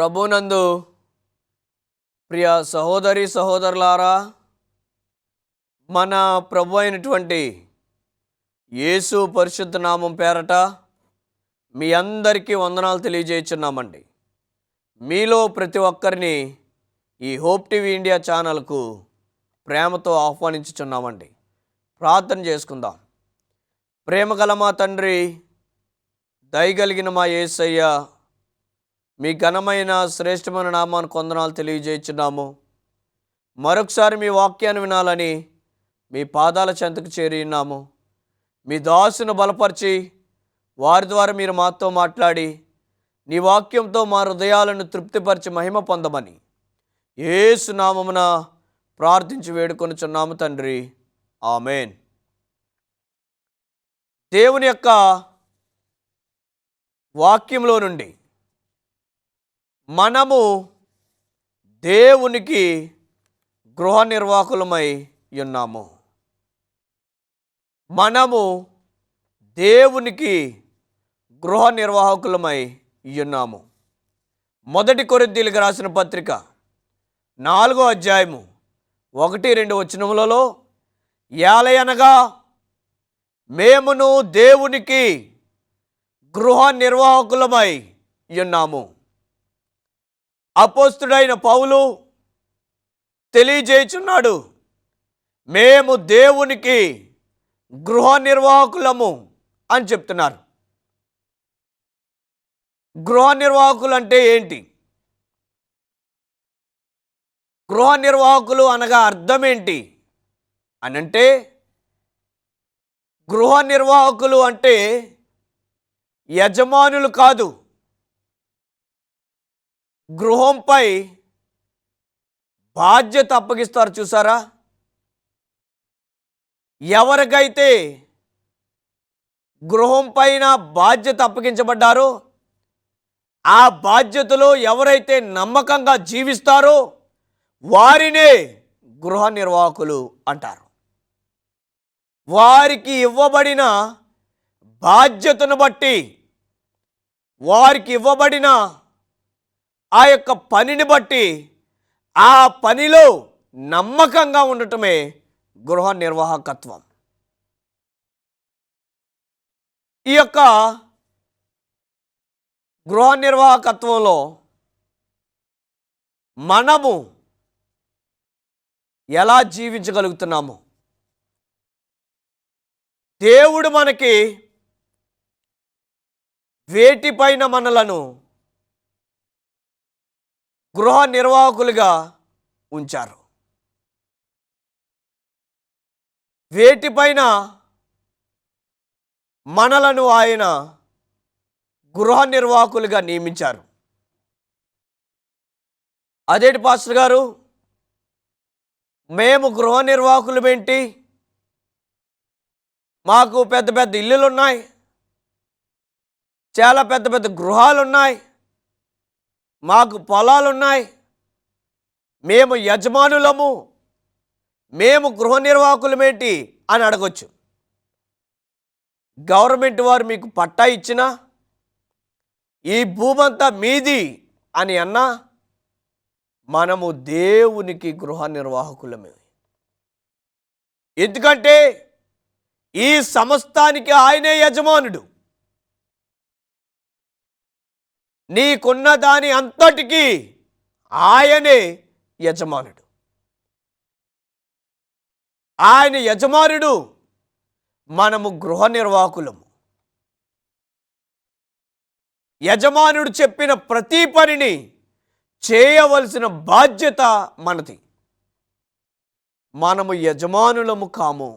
ప్రభునందు ప్రియ సహోదరి సహోదరులారా, మన ప్రభు అయినటువంటి యేసు పరిశుద్ధ నామం పేరట మీ అందరికీ వందనాలు తెలియజేస్తున్నామండి. మీలో ప్రతి ఒక్కరిని ఈ హోప్ టీవీ ఇండియా ఛానల్కు ప్రేమతో ఆహ్వానించుచున్నామండి. ప్రార్థన చేసుకుందాం. ప్రేమగల మా తండ్రి, దయగలిగిన మా యేసయ్య, మీ ఘనమైన శ్రేష్టమైన నామానికి వందనాలు తెలియజేస్తున్నాము. మరొకసారి మీ వాక్యాన్ని వినాలని మీ పాదాల చెంతకు చేరి ఉన్నాము. మీ దాసును బలపరిచి వారి ద్వారా మీరు మాతో మాట్లాడి నీ వాక్యంతో మా హృదయాలను తృప్తిపరిచి మహిమ పొందమని యేసు నామమున ప్రార్థించి వేడుకొనుచున్నాము తండ్రి, ఆమేన్. దేవుని యొక్క వాక్యంలో నుండి మనము దేవునికి గృహ నిర్వాహకులమై ఉన్నాము. మనము దేవునికి గృహ నిర్వాహకులమై ఉన్నాము. 1 కొరింథీయులకు రాసిన పత్రిక 4వ అధ్యాయము 1-2 వచనములలో, ఏలయనగా మేమును దేవునికి గృహ నిర్వాహకులమై ఉన్నాము. అపోస్తుడైన పౌలు తెలియజేయుచున్నాడు, మేము దేవునికి గృహ నిర్వాహకులము అని చెప్తున్నారు. గృహ నిర్వాహకులు అంటే ఏంటి? గృహ నిర్వాహకులు అనగా అర్థం ఏంటి అనంటే, గృహ నిర్వాహకులు అంటే యజమానులు కాదు. గృహంపై బాధ్యత అప్పగిస్తారు చూసారా? ఎవరికైతే గృహం పైన బాధ్యత అప్పగించబడ్డారో, ఆ బాధ్యతలో ఎవరైతే నమ్మకంగా జీవిస్తారో వారినే గృహ నిర్వాహకులు అంటారు. వారికి ఇవ్వబడిన బాధ్యతను బట్టి, వారికి ఇవ్వబడిన ఆ యొక్క పనిని బట్టి, ఆ పనిలో నమ్మకంగా ఉండటమే గృహ నిర్వాహకత్వం. ఈ యొక్క గృహ నిర్వాహకత్వంలో మనము ఎలా జీవించగలుగుతున్నాము? దేవుడు మనకి వేటిపైన మనలను గృహ నిర్వాహకులుగా ఉంచారు? వేటిపైన మనలను ఆయన గృహ నిర్వాహకులుగా నియమించారు? అదేంటి పాస్టర్ గారు, మేము గృహ నిర్వాహకులమేంటి? మాకు పెద్ద పెద్ద ఇల్లులు ఉన్నాయి, చాలా పెద్ద పెద్ద గృహాలు ఉన్నాయి, మాకు పొలాలు ఉన్నాయి, మేము యజమానులము, మేము గృహ నిర్వాహకులమేంటి అని అడగొచ్చు. గవర్నమెంట్ వారు మీకు పట్టా ఇచ్చినా, ఈ భూమంతా మీది అని అన్నా, మనము దేవునికి గృహ నిర్వాహకులమే. ఎందుకంటే ఈ సమస్తానికి ఆయనే యజమానుడు. నీకున్న దాని అంతటికీ ఆయనే యజమానుడు. ఆయన యజమానుడు, మనము గృహ నిర్వాహకులము. యజమానుడు చెప్పిన ప్రతి పనిని చేయవలసిన బాధ్యత మనది. మనము యజమానులము కాము.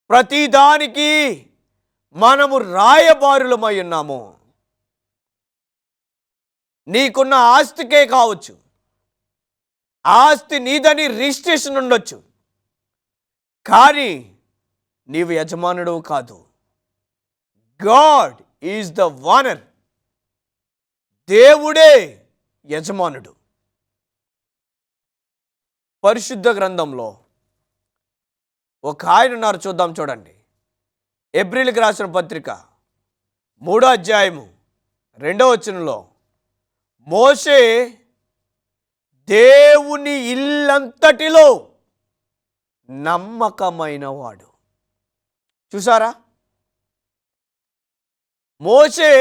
ప్రతిదానికి మనము రాయబారులమై ఉన్నాము. నీకున్న ఆస్తికే కావచ్చు, ఆస్తి నీదని రిజిస్ట్రేషన్ ఉండొచ్చు, కానీ నీవు యజమానుడు కాదు. God is the owner. దేవుడే యజమానుడు. పరిశుద్ధ గ్రంథంలో ఒక ఆయన ఉన్నారు, చూద్దాం. చూడండి, హెబ్రీయులకు రాసిన పత్రిక 3వ అధ్యాయము 2వ వచనంలో మోషే దేవుని ఇల్లంతటిలో నమ్మకమైన వాడు. చూసారా, మోషే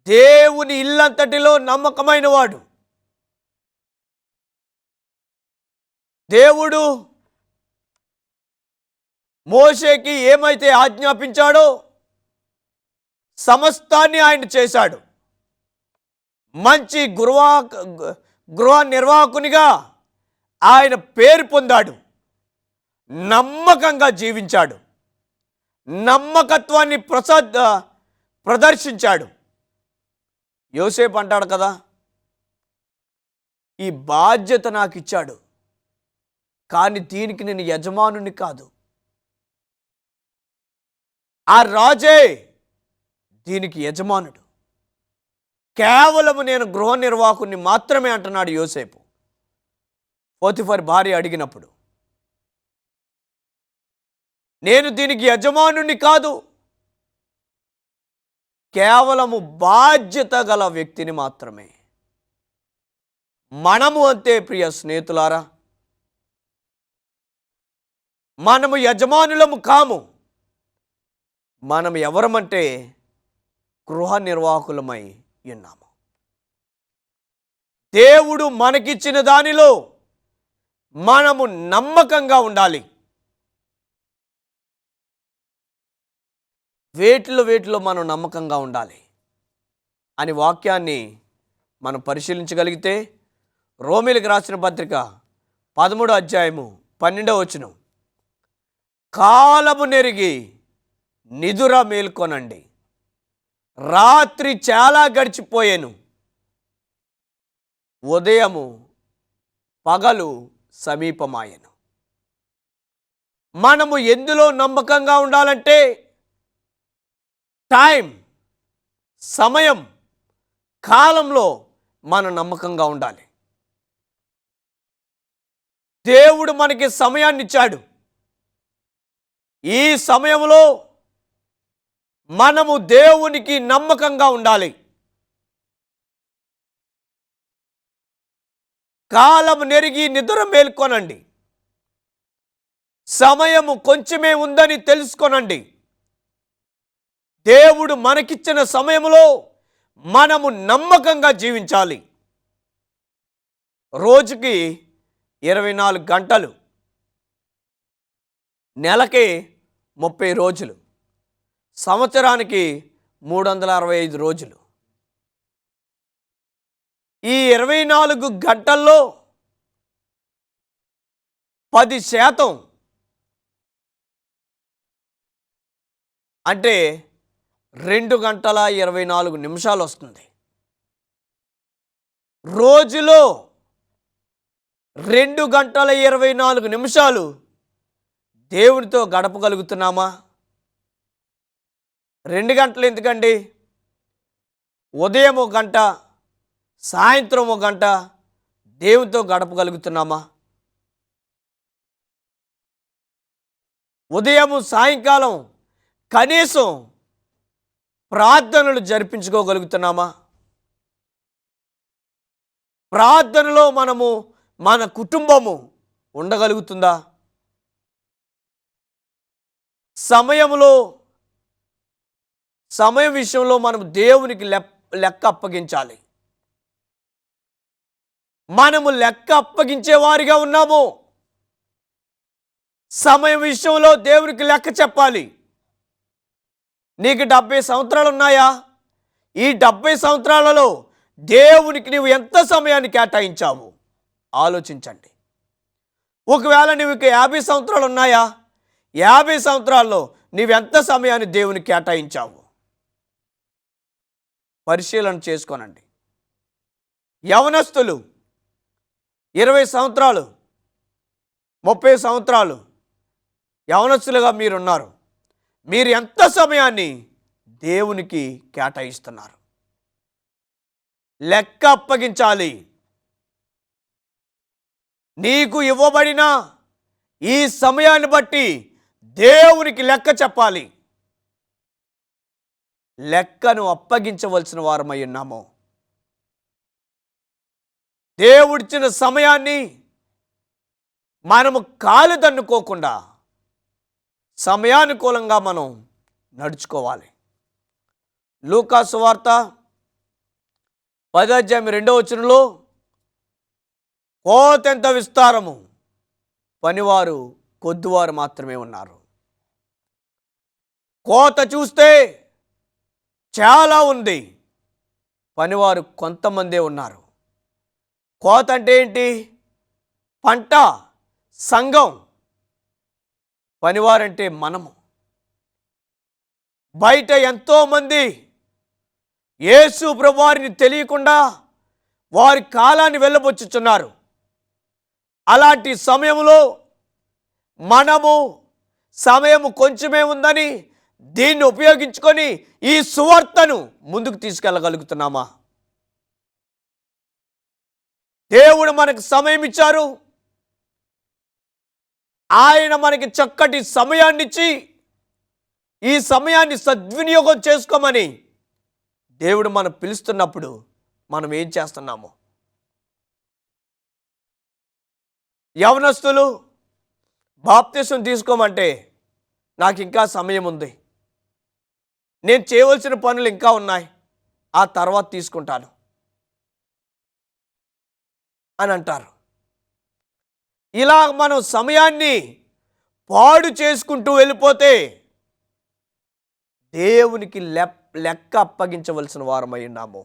దేవుని ఇల్లంతటిలో నమ్మకమైన వాడు. దేవుడు మోషేకి ఏమైతే ఆజ్ఞాపించాడో సమస్తాన్ని ఆయన చేశాడు. మంచి గృహ నిర్వాహకునిగా ఆయన పేరు పొందాడు. నమ్మకంగా జీవించాడు. నమ్మకత్వాన్ని ప్రదర్శించాడు. యోసేపు అంటాడు కదా, ఈ బాధ్యత నాకు ఇచ్చాడు, కానీ దీనికి నేను యజమానుని కాదు. ఆ రాజే దీనికి యజమానుడు. కేవలం నేను గృహ నిర్వాహకుని మాత్రమే అంటున్నాడు యోసేపు. పోతిఫర్ భార్య అడిగినప్పుడు, నేను దీనికి యజమానుని కాదు, కేవలము బాధ్యత గల వ్యక్తిని మాత్రమే. మనము అంతే ప్రియ స్నేహితులారా, మనము యజమానులము కాము. మనం ఎవరమంటే గృహ నిర్వాహకులమై ఉన్నాము. దేవుడు మనకిచ్చిన దానిలో మనము నమ్మకంగా ఉండాలి. వేటిలో మనం నమ్మకంగా ఉండాలి అని వాక్యాన్ని మనం పరిశీలించగలిగితే, రోమీలకు రాసిన పత్రిక 13వ అధ్యాయము 12వ వచనం, కాలము నెరిగి నిదుర మేల్కొనండి, రాత్రి చాలా గడిచిపోయేను, ఉదయము పగలు సమీపమాయెను. మనము ఎందులో నమ్మకంగా ఉండాలంటే టైం, సమయం, కాలంలో మనం నమ్మకంగా ఉండాలి. దేవుడు మనకి సమయాన్ని ఇచ్చాడు. ఈ సమయంలో మనము దేవునికి నమ్మకంగా ఉండాలి. కాలం నెరిగి నిద్ర మేల్కొనండి. సమయము కొంచెమే ఉందని తెలుసుకొనండి. దేవుడు మనకిచ్చిన సమయంలో మనము నమ్మకంగా జీవించాలి. రోజుకి 24 గంటలు, నెలకి 30 రోజులు, సంవత్సరానికి 365 రోజులు. ఈ 24 గంటల్లో 10% అంటే 2 గంటల 24 నిమిషాలు వస్తుంది. రోజులో 2 గంటల 24 నిమిషాలు దేవునితో గడపగలుగుతున్నామా? 2 గంటలు ఎందుకండి? ఉదయం 1 గంట, సాయంత్రం 1 గంట దేవునితో గడపగలుగుతున్నామా? ఉదయం సాయంకాలం కనీసం ప్రార్థనలు జరిపించుకోగలుగుతున్నామా? ప్రార్థనలో మనము, మన కుటుంబము ఉండగలుగుతుందా? సమయం విషయంలో మనం దేవునికి లెక్క అప్పగించాలి. మనము లెక్క అప్పగించే వారిగా ఉన్నాము. సమయం విషయంలో దేవునికి లెక్క చెప్పాలి. నీకు 70 సంవత్సరాలు ఉన్నాయా? ఈ 70 సంవత్సరాలలో దేవునికి నీవు ఎంత సమయాన్ని కేటాయించావు ఆలోచించండి. ఒకవేళ నీకు 50 సంవత్సరాలు ఉన్నాయా? 50 సంవత్సరాల్లో నీవెంత సమయాన్ని దేవునికి కేటాయించావు పరిశీలన చేసుకోనండి. యవనస్తులు 20 సంవత్సరాలు, 30 సంవత్సరాలు యవనస్తులుగా మీరున్నారు. మీరు ఎంత సమయాన్ని దేవునికి కేటాయిస్తున్నారు? లెక్క అప్పగించాలి. నీకు ఇవ్వబడిన ఈ సమయాన్ని బట్టి దేవునికి లెక్క చెప్పాలి. లెక్కను అప్పగించవలసిన వారమై ఉన్నాము. దేవుడిచ్చిన సమయాన్ని మనము కాలుదన్నుకోకుండా సమయానుకూలంగా మనం నడుచుకోవాలి. లూకా సువార్త 10:2 కోతెంత విస్తారము, పనివారు కొద్దివారు మాత్రమే ఉన్నారు. కోత చూస్తే చాలా ఉంది, పనివారు కొంతమందే ఉన్నారు. కోత అంటే ఏంటి? పంట, సంఘం. పనివారంటే మనము. బయట ఎంతోమంది యేసు ప్రభువారిని తెలియకుండా వారి కాలాన్ని వెళ్ళబుచ్చుచున్నారు. అలాంటి సమయంలో మనము సమయము కొంచెమే ఉందని దీన్ని ఉపయోగించుకొని ఈ సువార్తను ముందుకు తీసుకెళ్ళగలుగుతున్నామా? దేవుడు మనకు సమయం ఇచ్చారు. ఆయన మనకి చక్కటి సమయాన్ని ఇచ్చి ఈ సమయాన్ని సద్వినియోగం చేసుకోమని దేవుడు మనం పిలుస్తున్నప్పుడు మనం ఏం చేస్తున్నాము? యవనస్తులు బాప్తిసం తీసుకోమంటే నాకు ఇంకా సమయం ఉంది, నేను చేయవలసిన పనులు ఇంకా ఉన్నాయి, ఆ తర్వాత తీసుకుంటాను అని అంటారు. ఇలా మనం సమయాన్ని పాడు చేసుకుంటూ వెళ్ళిపోతే దేవునికి లెక్క అప్పగించవలసిన వారమై ఉన్నాము.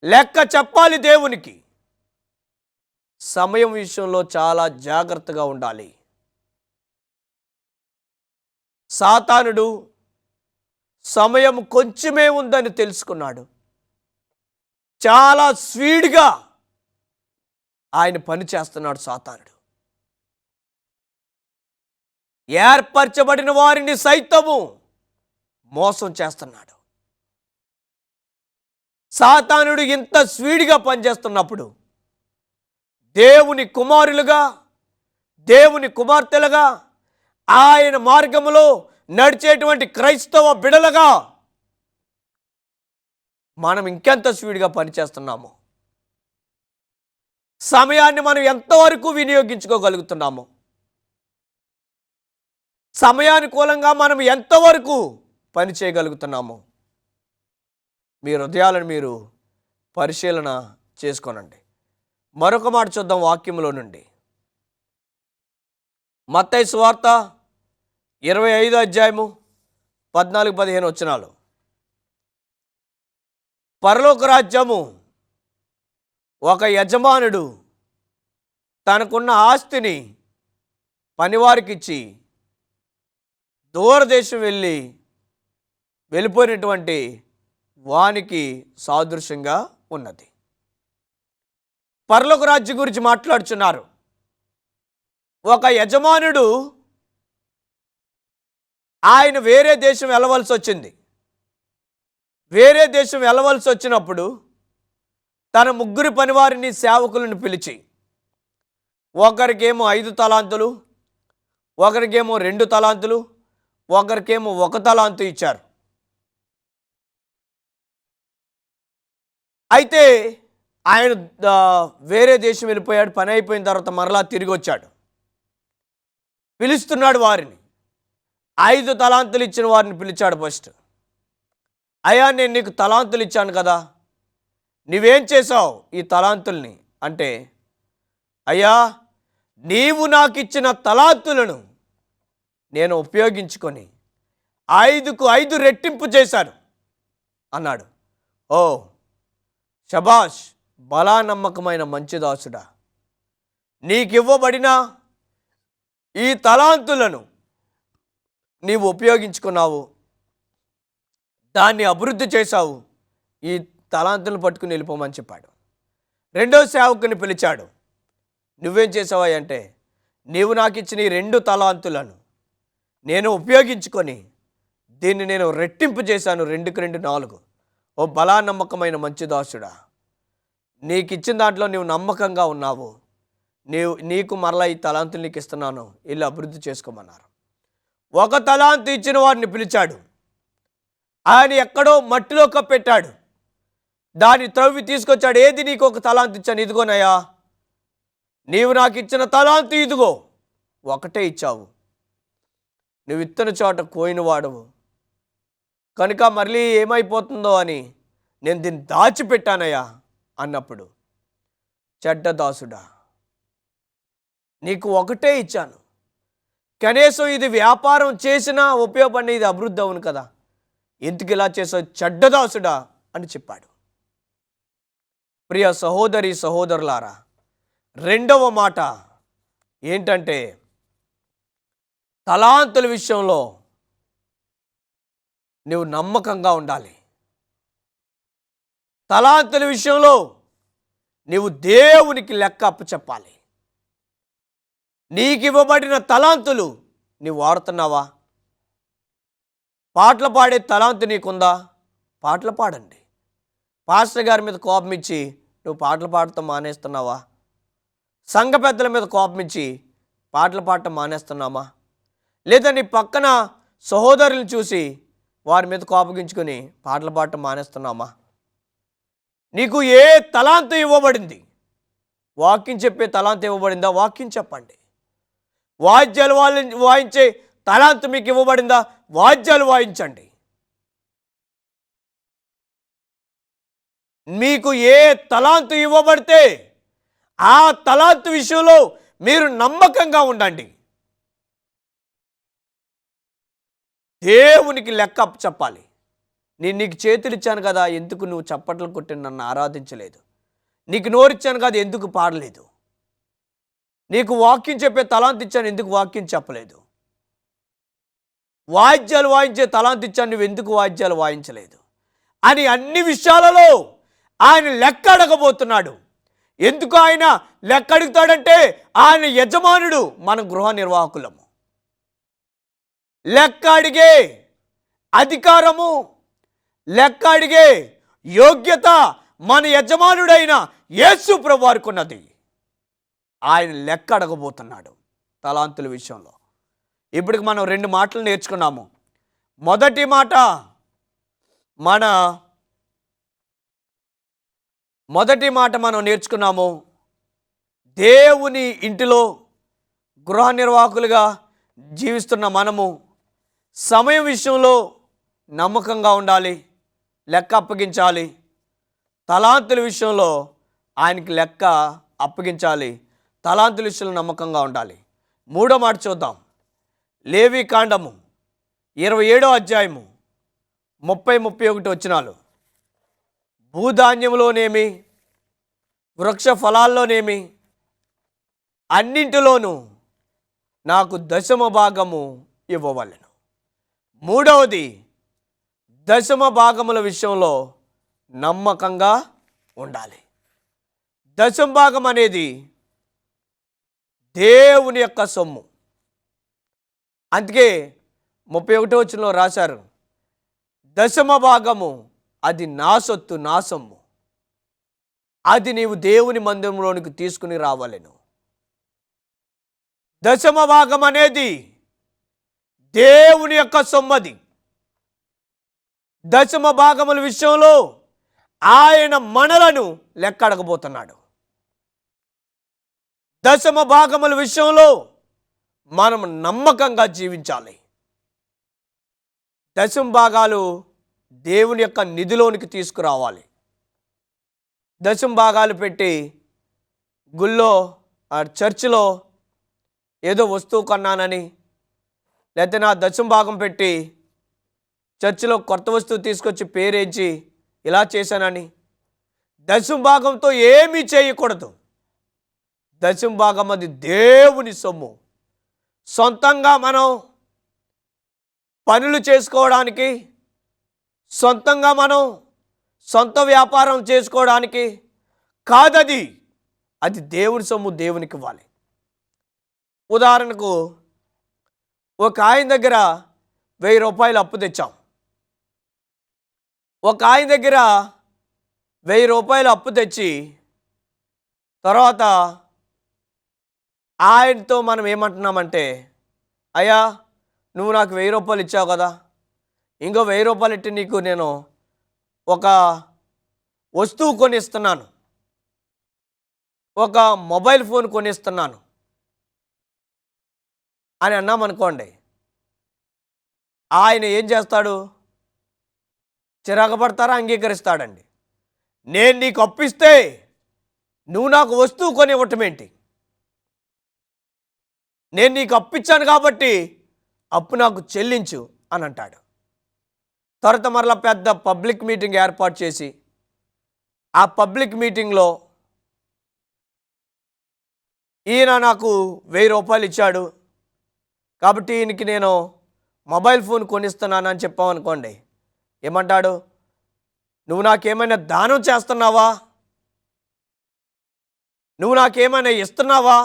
లెక్క చెప్పాలి దేవునికి. సమయం విషయంలో చాలా జాగ్రత్తగా ఉండాలి. సాతానుడు సమయం కొంచెమే ఉందని తెలుసుకున్నాడు. చాలా స్పీడ్గా ఆయన పని చేస్తున్నాడు సాతానుడు. ఏర్పరచబడిన వారిని సైతము మోసం చేస్తున్నాడు. సాతానుడు ఇంత స్పీడ్గా పనిచేస్తున్నప్పుడు దేవుని కుమారులుగా, దేవుని కుమార్తెలుగా, ఆయన మార్గములో నడిచేటువంటి క్రైస్తవ బిడలుగా మనం ఇంకెంత స్పీడ్గా పనిచేస్తున్నాము? సమయాన్ని మనం ఎంతవరకు వినియోగించుకోగలుగుతున్నాము? సమయానుకూలంగా మనం ఎంతవరకు పని చేయగలుగుతున్నాము? మీ హృదయాలను మీరు పరిశీలన చేసుకోనండి. మరొక మాట చూద్దాం వాక్యంలో నుండి. మత్తయి సువార్త 25:14-15 పరలోక రాజ్యము ఒక యజమానుడు తనకున్న ఆస్తిని పనివారికిచ్చి దూరదేశం వెళ్ళిపోయినటువంటి వానికి సాదృశ్యంగా ఉన్నది. పరలోక రాజ్యం గురించి మాట్లాడుచున్నారు. ఒక యజమానుడు ఆయన వేరే దేశం వెళ్ళవలసి వచ్చింది. వేరే దేశం వెళ్ళవలసి వచ్చినప్పుడు తన 3 పనివారిని, సేవకులను పిలిచి ఒకరికేమో 5 తలాంతులు, ఒకరికేమో 2 తలాంతులు, ఒకరికేమో 1 తలాంతు ఇచ్చారు. అయితే ఆయన వేరే దేశం వెళ్ళిపోయాడు. పని అయిపోయిన తర్వాత మరలా తిరిగి వచ్చాడు. పిలుస్తున్నాడు వారిని. 5 తలాంతులు ఇచ్చిన వారిని పిలిచాడు. ఫస్ట్, అయ్యా నేను నీకు తలాంతులు ఇచ్చాను కదా, నువ్వేం చేసావు ఈ తలాంతుల్ని అంటే, అయ్యా నీవు నాకు ఇచ్చిన తలాంతులను నేను ఉపయోగించుకొని 5కు 5 రెట్టింపు చేశాను అన్నాడు. ఓ శబాష్, బలా నమ్మకమైన మంచి దాసుడా, నీకివ్వబడిన ఈ తలాంతులను నీవు ఉపయోగించుకున్నావు, దాన్ని అభివృద్ధి చేశావు, ఈ తలాంతులను పట్టుకుని వెళ్ళిపోమని చెప్పాడు. రెండో సేవకుని పిలిచాడు. నువ్వేం చేసావా అంటే, నీవు నాకు ఇచ్చిన ఈ 2 తలాంతులను నేను ఉపయోగించుకొని దీన్ని నేను రెట్టింపు చేశాను, 2కు 2 4. ఓ బలా నమ్మకమైన మంచి దాసుడా, నీకు ఇచ్చిన దాంట్లో నీవు నమ్మకంగా ఉన్నావు, నీకు మరలా ఈ తలాంతులు నీకు ఇస్తున్నాను, వెళ్ళి అభివృద్ధి చేసుకోమన్నారు. 1 తలాంతు ఇచ్చిన వారిని పిలిచాడు. ఆయన ఎక్కడో మట్టిలో కప్పెట్టాడు. దాన్ని త్రవ్వి తీసుకొచ్చాడు. ఏది నీకు ఒక తలాంతు ఇచ్చాను, ఇదిగోనయ్యా, నీవు నాకు ఇచ్చిన తలాంతు ఇదిగో, ఒకటే ఇచ్చావు, నువ్వు ఇత్తన చోట కోయిన వాడవు కనుక మళ్ళీ ఏమైపోతుందో అని నేను దీన్ని దాచిపెట్టానయ్యా అన్నప్పుడు, చెడ్డ దాసుడా, నీకు ఒకటే ఇచ్చాను, కనీసం ఇది వ్యాపారం చేసినా ఉపయోగపడి ఇది అభివృద్ధి అవును కదా, ఎందుకు ఇలా చేసావు చెడ్డదాసుడా అని చెప్పాడు. ప్రియ సహోదరి సహోదరులారా, రెండవ మాట ఏంటంటే తలాంతుల విషయంలో నువ్వు నమ్మకంగా ఉండాలి. తలాంతుల విషయంలో నీవు దేవునికి లెక్క అప్పచెప్పాలి. నీకు ఇవ్వబడిన తలాంతులు నీవు వాడుతున్నావా? పాటలు పాడే తలాంతు నీకుందా? పాటలు పాడండి. పాస్టర్ గారి మీద కోపం ఇచ్చి నువ్వు పాటలు పాడటం మానేస్తున్నావా? సంఘ పెద్దల మీద కోపం ఇచ్చి పాటలు పాడటం మానేస్తున్నామా? లేదా నీ పక్కన సహోదరులను చూసి వారి మీద కోపగించుకొని పాటలు పాడటం మానేస్తున్నామా? నీకు ఏ తలాంతు ఇవ్వబడింది? వాక్యం చెప్పే తలాంతు ఇవ్వబడిందా? వాక్యం చెప్పండి. వాద్యాలు వాయించే తలాంతు మీకు ఇవ్వబడిందా? వాద్యాలు వాయించండి. మీకు ఏ తలాంతు ఇవ్వబడితే ఆ తలాంతు విషయంలో మీరు నమ్మకంగా ఉండండి. దేవునికి లెక్క చెప్పాలి. నేను నీకు చేతులు ఇచ్చాను కదా, ఎందుకు నువ్వు చప్పట్లు కొట్టి నన్ను ఆరాధించలేదు? నీకు నోరిచ్చాను కదా, ఎందుకు పాడలేదు? నీకు వాక్యం చెప్పే తలాంతు ఇచ్చాను, ఎందుకు వాక్యం చెప్పలేదు? వాయిద్యాలు వాయించే తలాంతు ఇచ్చాను, నువ్వు ఎందుకు వాయిద్యాలు వాయించలేదు అని అన్ని విషయాలలో ఆయన లెక్క అడగబోతున్నాడు. ఎందుకు ఆయన లెక్క అడుగుతాడంటే ఆయన యజమానుడు, మన గృహ నిర్వాహకులము. లెక్క అడిగే అధికారము, లెక్క అడిగే యోగ్యత మన యజమానుడైన యేసు ప్రభువారికి ఉన్నది. ఆయన లెక్క అడగబోతున్నాడు తలాంతుల విషయంలో. ఇప్పటికి మనం 2 మాటలు నేర్చుకున్నాము. మొదటి మాట మనం నేర్చుకున్నాము, దేవుని ఇంటిలో గృహ నిర్వాహకులుగా జీవిస్తున్న మనము సమయం విషయంలో నమ్మకంగా ఉండాలి, లెక్క అప్పగించాలి. తలాంతుల విషయంలో ఆయనకి లెక్క అప్పగించాలి, తలాంతుల విషయంలో నమ్మకంగా ఉండాలి. మూడో మాట చూద్దాం. లేవి కాండము 27వ అధ్యాయము 30-31 వచనాలు. భూధాన్యములోనేమి వృక్ష ఫలాల్లోనేమి అన్నింటిలోనూ నాకు 10వ భాగము ఇవ్వవలెను. మూడవది, 10వ భాగముల విషయంలో నమ్మకంగా ఉండాలి. 10వ భాగం అనేది దేవుని యొక్క సొమ్ము. అందుకే 31వ వచనంలో రాశారు, 10వ భాగము అది నా సొత్తు, నా సొమ్ము, అది నీవు దేవుని మందిరంలోనికి తీసుకుని రావాలెను. 10వ భాగం అనేది దేవుని యొక్క సొమ్మది. 10వ భాగముల విషయంలో ఆయన మనలను లెక్క అడగబోతున్నాడు. 10వ భాగముల విషయంలో మనం నమ్మకంగా జీవించాలి. 10వ భాగాలు దేవుని యొక్క నిధిలోనికి తీసుకురావాలి. 10వ భాగాలు పెట్టి గుళ్ళో చర్చిలో ఏదో వస్తువు కొన్నానని, లేకపోతే నా 10వ భాగం పెట్టి చర్చిలో కొత్త వస్తువు తీసుకొచ్చి పేరేంచి ఇలా చేశానని 10వ భాగంతో ఏమీ చేయకూడదు. 10వ భాగం అది దేవుని సొమ్ము. సొంతంగా మనం పనులు చేసుకోవడానికి, సొంతంగా మనం సొంత వ్యాపారం చేసుకోవడానికి కాదది. అది దేవుని సొమ్ము, దేవునికి ఇవ్వాలి. ఉదాహరణకు ఒక ఆయన దగ్గర 1000 రూపాయలు అప్పు తెచ్చాం. ఒక ఆయన దగ్గర 1000 రూపాయలు అప్పు తెచ్చి తర్వాత ఆయనతో మనం ఏమంటున్నామంటే, అయ్యా నువ్వు నాకు 1000 రూపాయలు ఇచ్చావు కదా, ఇంకో 1000 రూపాయలు ఇట్టి నీకు నేను ఒక వస్తువు కొనిస్తున్నాను, ఒక మొబైల్ ఫోన్ కొనిస్తున్నాను అని అన్నామనుకోండి, ఆయన ఏం చేస్తాడు? చిరాకు పడతారా? అంగీకరిస్తాడండి. నేను నీకు అప్పిస్తే నువ్వు నాకు వస్తువు కొని ఇవ్వటం ఏంటి? నేను నీకు అప్పిచ్చాను కాబట్టి అప్పు నాకు చెల్లించు అని అంటాడు. తర్వాత మరలా పెద్ద పబ్లిక్ మీటింగ్ ఏర్పాటు చేసి ఆ పబ్లిక్ మీటింగ్లో ఈయన నాకు 1000 రూపాయలు ఇచ్చాడు కాబట్టి ఈయనకి నేను మొబైల్ ఫోన్ కొనిస్తున్నాను అని చెప్పామనుకోండి, ఏమంటాడు? నువ్వు నాకేమైనా దానం చేస్తున్నావా? నువ్వు నాకేమైనా ఇస్తున్నావా?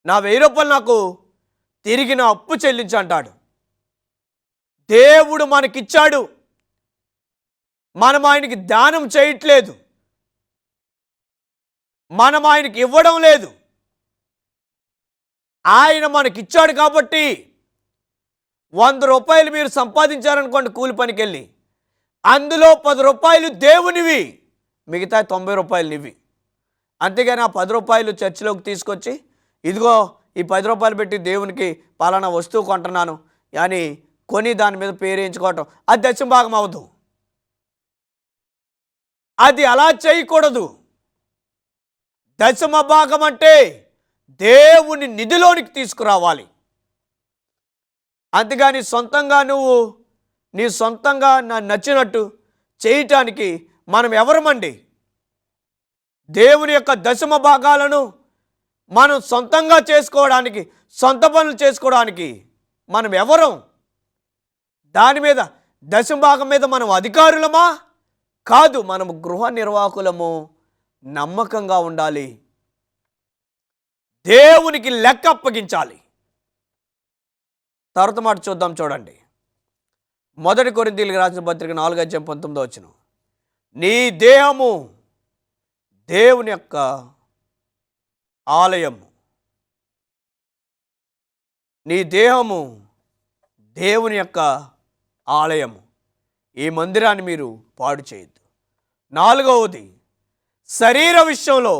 నా 1000 రూపాయలు నాకు తిరిగి నా అప్పు చెల్లించు అంటాడు. దేవుడు మనకిచ్చాడు, మనం ఆయనకి దానం చేయట్లేదు, మనం ఆయనకి ఇవ్వడం లేదు. ఆయన మనకిచ్చాడు కాబట్టి 100 రూపాయలు మీరు సంపాదించారనుకోండి కూలి పనికి వెళ్ళి, అందులో 10 రూపాయలు దేవునివి, మిగతా 90 రూపాయలు నివి. అంతేగాని ఆ 10 రూపాయలు చర్చిలోకి తీసుకొచ్చి ఇదిగో ఈ 10 రూపాయలు పెట్టి దేవునికి పలానా వస్తువు కొంటున్నాను అని కొని దాని మీద పేరు వేయించుకోవటం, అది దశమ భాగం అవ్వదు. అది అలా చేయకూడదు. దశమ భాగం అంటే దేవుని నిధిలోనికి తీసుకురావాలి. అంతేగాని సొంతంగా నువ్వు నీ సొంతంగా నచ్చినట్టు చేయటానికి మనం ఎవరమండి? దేవుని యొక్క దశమ భాగాలను మనం సొంతంగా చేసుకోవడానికి, సొంత పనులు చేసుకోవడానికి మనం ఎవరం? దాని మీద దశమ భాగం మీద మనం అధికారులమా? కాదు, మనము గృహ నిర్వాహకులము. నమ్మకంగా ఉండాలి, దేవునికి లెక్క అప్పగించాలి. తర్వాత మాట చూద్దాం, చూడండి. 1 కొరింథీయులకు రాసిన పత్రిక 4:19 నీ దేహము దేవుని యొక్క ఆలయము, నీ దేహము దేవుని యొక్క ఆలయము, ఈ మందిరాన్ని మీరు పాడు చేయొద్దు. 4వది, శరీర విషయంలో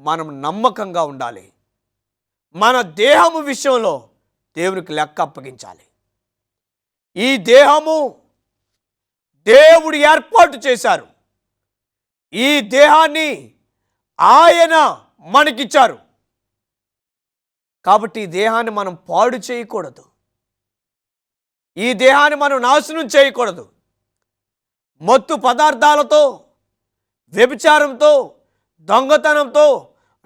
మనం నమ్మకంగా ఉండాలి. మన దేహము విషయంలో దేవునికి లెక్క అప్పగించాలి. ఈ దేహము దేవుడు ఏర్పాటు చేశారు, ఈ దేహాన్ని ఆయన మనకిచ్చారు కాబట్టి ఈ దేహాన్ని మనం పాడు చేయకూడదు, ఈ దేహాన్ని మనం నాశనం చేయకూడదు. మత్తు పదార్థాలతో, వ్యభిచారంతో, దొంగతనంతో,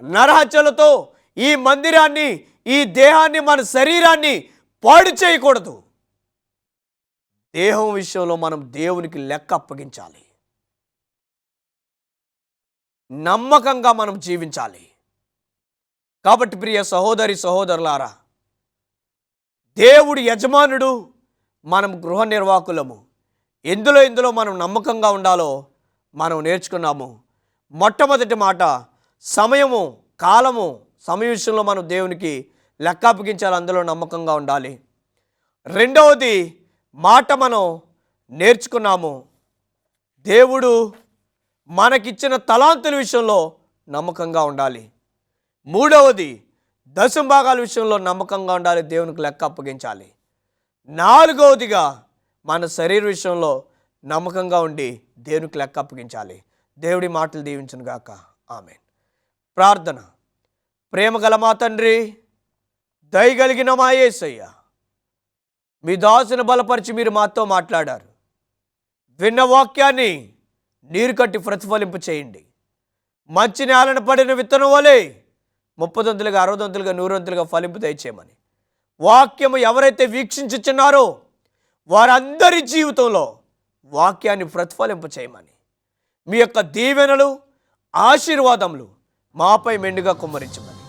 నరహత్యలతో ఈ మందిరాన్ని, ఈ దేహాన్ని, మన శరీరాన్ని పాడు చేయకూడదు. దేహం విషయంలో మనం దేవునికి లెక్క అప్పగించాలి, నమ్మకంగా మనం జీవించాలి. కాబట్టి ప్రియ సహోదరి సహోదరులారా, దేవుడు యజమానుడు, మనం గృహ నిర్వాహకులము. ఎందులో మనం నమ్మకంగా ఉండాలో మనం నేర్చుకున్నాము. మొట్టమొదటి మాట, సమయము, కాలము, సమయ విషయంలో మనం దేవునికి లెక్క అప్పగించాలి, అందులో నమ్మకంగా ఉండాలి. రెండవది మాట మనం నేర్చుకున్నాము, దేవుడు మనకిచ్చిన తలాంతుల విషయంలో నమ్మకంగా ఉండాలి. మూడవది దశమ భాగాల విషయంలో నమ్మకంగా ఉండాలి, దేవునికి లెక్క అప్పగించాలి. 4వదిగా మన శరీర విషయంలో నమ్మకంగా ఉండి దేవునికి లెక్క అప్పగించాలి. దేవుడి మాటలు దీవించును గాక. ఆమేన్. ప్రార్థన. ప్రేమ గల మా తండ్రి, దయగలిగిన మా యేసయ్య, మీ దాసుని బలపరిచి మీరు మాతో మాట్లాడారు. విన్న వాక్యాన్ని నీరు కట్టి ప్రతిఫలింపు చేయండి. మంచి నేలను పడిన విత్తనం వలె 30 వంతులుగా, 60 వంతులుగా, 100 వంతులుగా ఫలింపు దయచేయమని వాక్యము ఎవరైతే వీక్షించుచున్నారో వారందరి జీవితంలో వాక్యాన్ని ప్రతిఫలింపు చేయమని, మీ యొక్క దీవెనలు, ఆశీర్వాదములు మాపై మెండుగా కుమ్మరించమని,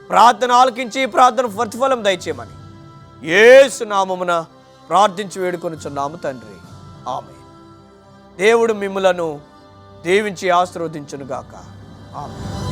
ప్రార్థన ఆలకించి ప్రార్థన ప్రతిఫలం దయచేయమని యేసు నామమున ప్రార్థించి వేడుకొనుచున్నాము తండ్రి. ఆమేన్. దేవుడు మిమ్ములను దీవించి ఆశీర్వదించునుగాక. ఆమేన్.